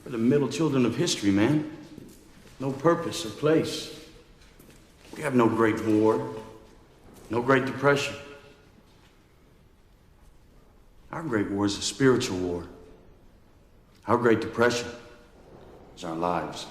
We're the middle children of history, man. No purpose or place. We have no Great War, no Great Depression. Our Great War is a spiritual war. Our Great Depression is our lives.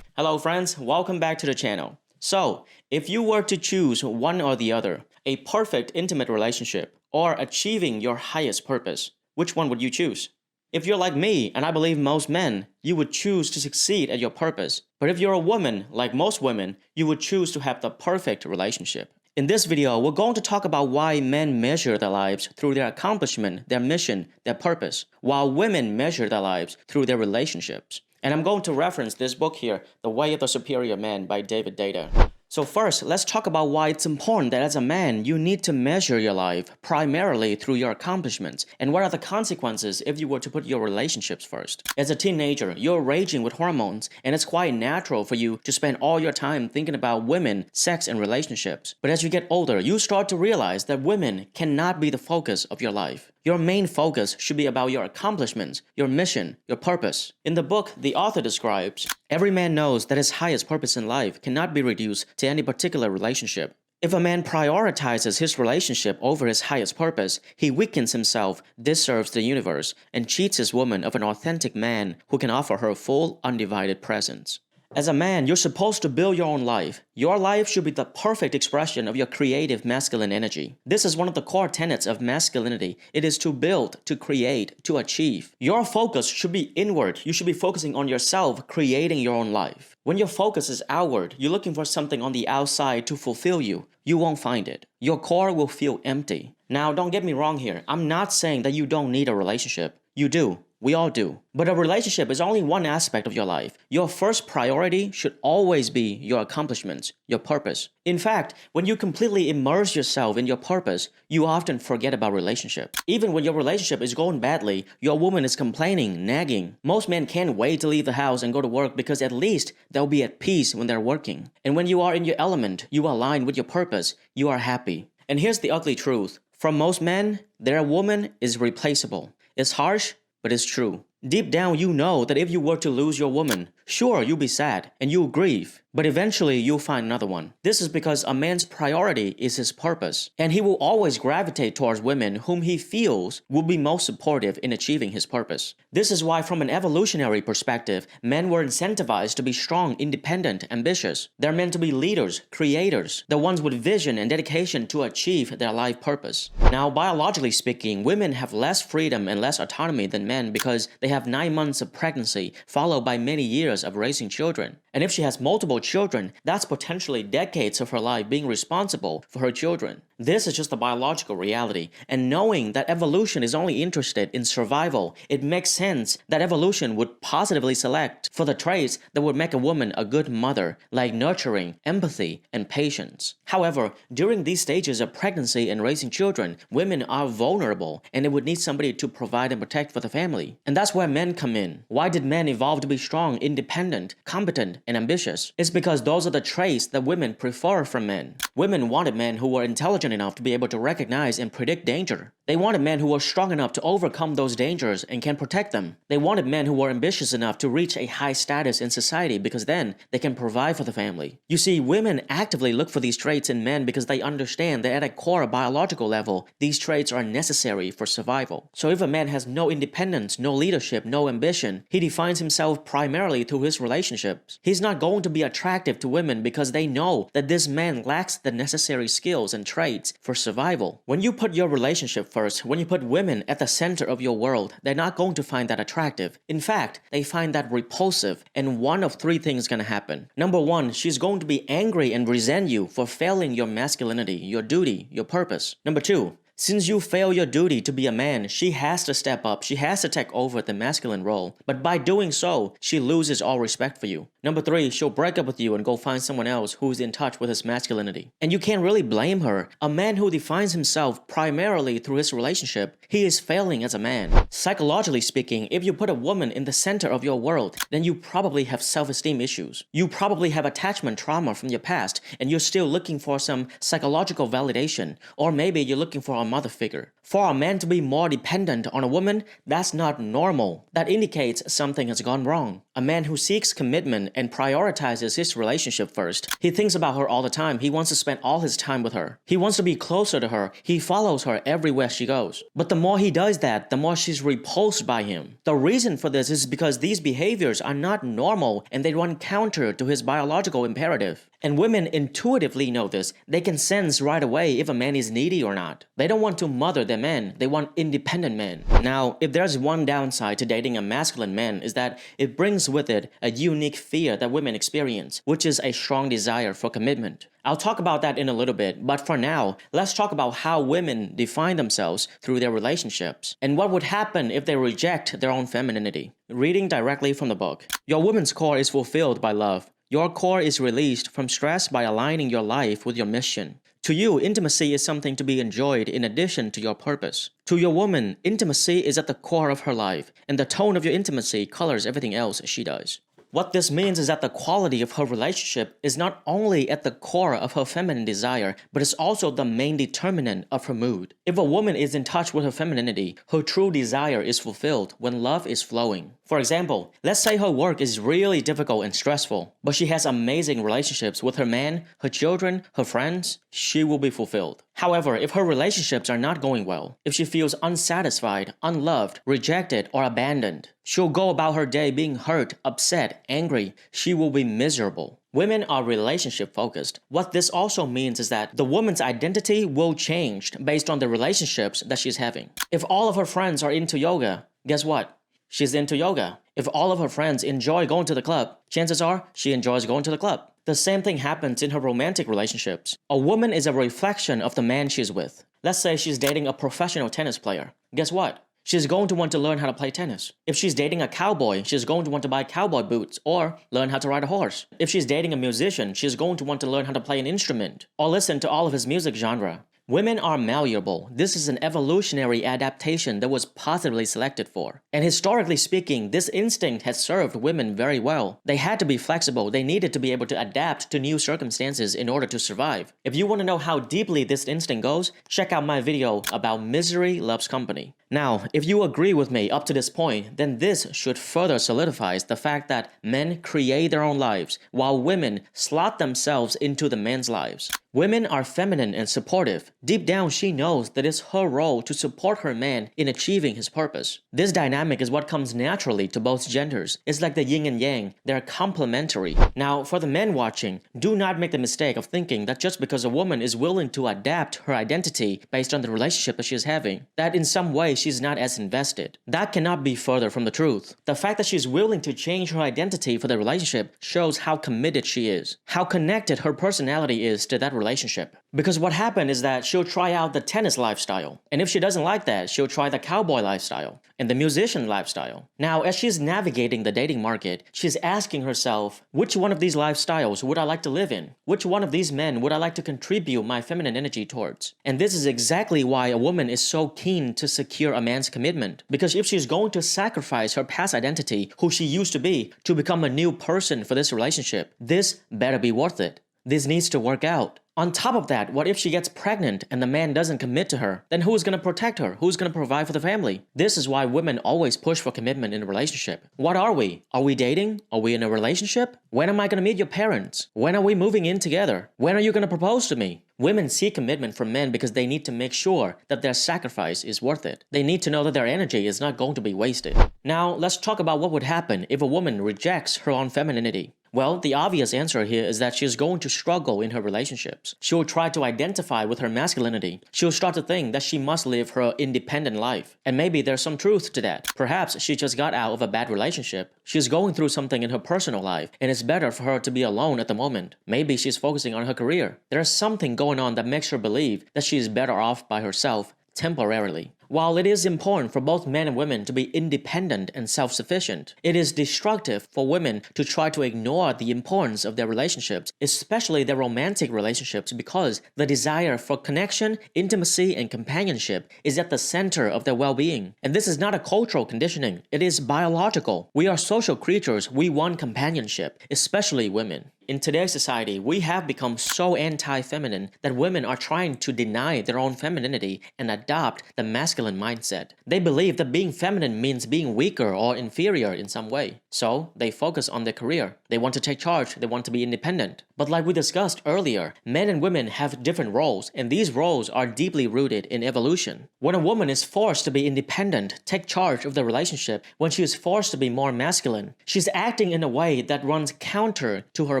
Hello friends, welcome back to the channel. So, if you were to choose one or the other, a perfect intimate relationship or achieving your highest purpose, which one would you choose? If you're like me, and I believe most men, you would choose to succeed at your purpose. But if you're a woman, like most women, you would choose to have the perfect relationship. In this video, we're going to talk about why men measure their lives through their accomplishment, their mission, their purpose, while women measure their lives through their relationships. And I'm going to reference this book here, The Way of the Superior Man by David Deida. So first, let's talk about why it's important that as a man, you need to measure your life primarily through your accomplishments, and what are the consequences if you were to put your relationships first. As a teenager, you're raging with hormones, and it's quite natural for you to spend all your time thinking about women, sex, and relationships. But as you get older, you start to realize that women cannot be the focus of your life. Your main focus should be about your accomplishments, your mission, your purpose. In the book, the author describes, every man knows that his highest purpose in life cannot be reduced to any particular relationship. If a man prioritizes his relationship over his highest purpose, he weakens himself, disserves the universe, and cheats his woman of an authentic man who can offer her full, undivided presence. As a man, you're supposed to build your own life. Your life should be the perfect expression of your creative masculine energy. This is one of the core tenets of masculinity. It is to build, to create, to achieve. Your focus should be inward. You should be focusing on yourself, creating your own life. When your focus is outward, you're looking for something on the outside to fulfill you. You won't find it. Your core will feel empty. Now, don't get me wrong here. I'm not saying that you don't need a relationship. You do. We all do. But a relationship is only one aspect of your life. Your first priority should always be your accomplishments, your purpose. In fact, when you completely immerse yourself in your purpose, you often forget about relationship. Even when your relationship is going badly, your woman is complaining, nagging. Most men can't wait to leave the house and go to work because at least they'll be at peace when they're working. And when you are in your element, you align with your purpose, you are happy. And here's the ugly truth. For most men, their woman is replaceable. It's harsh, but it's true. Deep down, you know that if you were to lose your woman, sure, you'll be sad and you'll grieve, but eventually you'll find another one. This is because a man's priority is his purpose, and he will always gravitate towards women whom he feels will be most supportive in achieving his purpose. This is why, from an evolutionary perspective, men were incentivized to be strong, independent, ambitious. They're meant to be leaders, creators, the ones with vision and dedication to achieve their life purpose. Now, biologically speaking, women have less freedom and less autonomy than men because they have 9 months of pregnancy, followed by many years of raising children. And if she has multiple children, that's potentially decades of her life being responsible for her children. This is just a biological reality, and knowing that evolution is only interested in survival, it makes sense that evolution would positively select for the traits that would make a woman a good mother, like nurturing, empathy, and patience. However, during these stages of pregnancy and raising children, women are vulnerable, and they would need somebody to provide and protect for the family. And that's where men come in. Why did men evolve to be strong, independent, competent, and ambitious? It's because those are the traits that women prefer from men. Women wanted men who were intelligent enough to be able to recognize and predict danger. They wanted men who were strong enough to overcome those dangers and can protect them. They wanted men who were ambitious enough to reach a high status in society because then they can provide for the family. You see, women actively look for these traits in men because they understand that at a core biological level, these traits are necessary for survival. So if a man has no independence, no leadership, no ambition, he defines himself primarily through his relationships. He's not going to be attractive to women because they know that this man lacks the necessary skills and traits for survival. When you put your relationship first, when you put women at the center of your world, they're not going to find that attractive. In fact, they find that repulsive, and one of three things is going to happen. Number one, she's going to be angry and resent you for failing your masculinity, your duty, your purpose. Number two, since you fail your duty to be a man, she has to step up, she has to take over the masculine role. But by doing so, she loses all respect for you. Number three, she'll break up with you and go find someone else who's in touch with his masculinity. And you can't really blame her. A man who defines himself primarily through his relationship, he is failing as a man. Psychologically speaking, if you put a woman in the center of your world, then you probably have self-esteem issues. You probably have attachment trauma from your past, and you're still looking for some psychological validation. Or maybe you're looking for a or mother figure. For a man to be more dependent on a woman, that's not normal. That indicates something has gone wrong. A man who seeks commitment and prioritizes his relationship first. He thinks about her all the time. He wants to spend all his time with her. He wants to be closer to her. He follows her everywhere she goes. But the more he does that, the more she's repulsed by him. The reason for this is because these behaviors are not normal and they run counter to his biological imperative. And women intuitively know this. They can sense right away if a man is needy or not. They don't want to mother their men. They want independent men. Now, if there's one downside to dating a masculine man is that it brings with it a unique fear that women experience, which is a strong desire for commitment. I'll talk about that in a little bit, but for now, let's talk about how women define themselves through their relationships, and what would happen if they reject their own femininity. Reading directly from the book. Your woman's core is fulfilled by love. Your core is released from stress by aligning your life with your mission. To you, intimacy is something to be enjoyed in addition to your purpose. To your woman, intimacy is at the core of her life, and the tone of your intimacy colors everything else she does. What this means is that the quality of her relationship is not only at the core of her feminine desire, but it's also the main determinant of her mood. If a woman is in touch with her femininity, her true desire is fulfilled when love is flowing. For example, let's say her work is really difficult and stressful, but she has amazing relationships with her man, her children, her friends, she will be fulfilled. However, if her relationships are not going well, if she feels unsatisfied, unloved, rejected, or abandoned, she'll go about her day being hurt, upset, angry. She will be miserable. Women are relationship focused. What this also means is that the woman's identity will change based on the relationships that she's having. If all of her friends are into yoga, guess what? She's into yoga. If all of her friends enjoy going to the club, chances are she enjoys going to the club. The same thing happens in her romantic relationships. A woman is a reflection of the man she's with. Let's say she's dating a professional tennis player. Guess what? She's going to want to learn how to play tennis. If she's dating a cowboy, she's going to want to buy cowboy boots or learn how to ride a horse. If she's dating a musician, she's going to want to learn how to play an instrument or listen to all of his music genre. Women are malleable. This is an evolutionary adaptation that was positively selected for. And historically speaking, this instinct has served women very well. They had to be flexible. They needed to be able to adapt to new circumstances in order to survive. If you want to know how deeply this instinct goes, check out my video about misery loves company. Now, if you agree with me up to this point, then this should further solidify the fact that men create their own lives, while women slot themselves into the men's lives. Women are feminine and supportive. Deep down, she knows that it's her role to support her man in achieving his purpose. This dynamic is what comes naturally to both genders. It's like the yin and yang. They're complementary. Now, for the men watching, do not make the mistake of thinking that just because a woman is willing to adapt her identity based on the relationship that she's having, that in some way she's not as invested. That cannot be further from the truth. The fact that she's willing to change her identity for the relationship shows how committed she is, how connected her personality is to that relationship. Because what happened is that she'll try out the tennis lifestyle, and if she doesn't like that, she'll try the cowboy lifestyle and the musician lifestyle. Now, as she's navigating the dating market, she's asking herself, which one of these lifestyles would I like to live in? Which one of these men would I like to contribute my feminine energy towards? And this is exactly why a woman is so keen to secure a man's commitment. Because if she's going to sacrifice her past identity, who she used to be, to become a new person for this relationship, this better be worth it. This needs to work out. On top of that, what if she gets pregnant and the man doesn't commit to her? Then who's going to protect her? Who's going to provide for the family? This is why women always push for commitment in a relationship. What are we? Are we dating? Are we in a relationship? When am I going to meet your parents? When are we moving in together? When are you going to propose to me? Women seek commitment from men because they need to make sure that their sacrifice is worth it. They need to know that their energy is not going to be wasted. Now, let's talk about what would happen if a woman rejects her own femininity. Well, the obvious answer here is that she's going to struggle in her relationships. She'll try to identify with her masculinity. She'll start to think that she must live her independent life. And maybe there's some truth to that. Perhaps she just got out of a bad relationship. She's going through something in her personal life, and it's better for her to be alone at the moment. Maybe she's focusing on her career. There's something going on that makes her believe that she is better off by herself temporarily. While it is important for both men and women to be independent and self-sufficient, it is destructive for women to try to ignore the importance of their relationships, especially their romantic relationships, because the desire for connection, intimacy, and companionship is at the center of their well-being. And this is not a cultural conditioning, it is biological. We are social creatures, we want companionship, especially women. In today's society, we have become so anti-feminine that women are trying to deny their own femininity and adopt the masculine mindset. They believe that being feminine means being weaker or inferior in some way. So, they focus on their career. They want to take charge, they want to be independent. But like we discussed earlier, men and women have different roles, and these roles are deeply rooted in evolution. When a woman is forced to be independent, take charge of the relationship, when she is forced to be more masculine, she's acting in a way that runs counter to her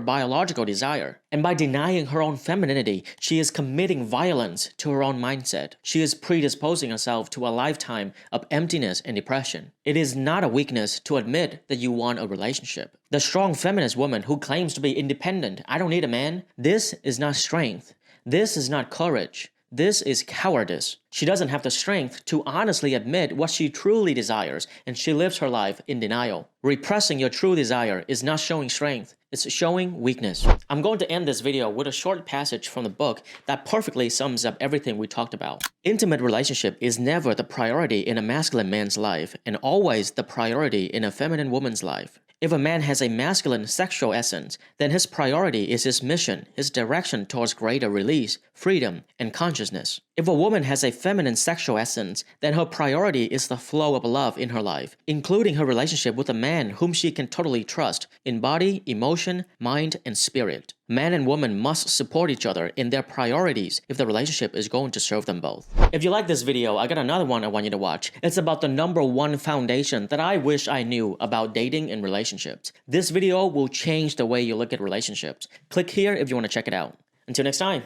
biological desire. And by denying her own femininity, she is committing violence to her own mindset. She is predisposing herself to a lifetime of emptiness and depression. It is not a weakness to admit that you want a relationship. The strong feminist woman who claims to be independent, I don't need a man, this is not strength. This is not courage. This is cowardice. She doesn't have the strength to honestly admit what she truly desires, and she lives her life in denial. Repressing your true desire is not showing strength, it's showing weakness. I'm going to end this video with a short passage from the book that perfectly sums up everything we talked about. Intimate relationship is never the priority in a masculine man's life, and always the priority in a feminine woman's life. If a man has a masculine sexual essence, then his priority is his mission, his direction towards greater release, freedom, and consciousness. If a woman has a feminine sexual essence, then her priority is the flow of love in her life, including her relationship with a man whom she can totally trust in body, emotion, mind, and spirit. Man and woman must support each other in their priorities if the relationship is going to serve them both. If you like this video, I got another one I want you to watch. It's about the #1 foundation that I wish I knew about dating and relationships. This video will change the way you look at relationships. Click here if you want to check it out. Until next time,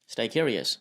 stay curious.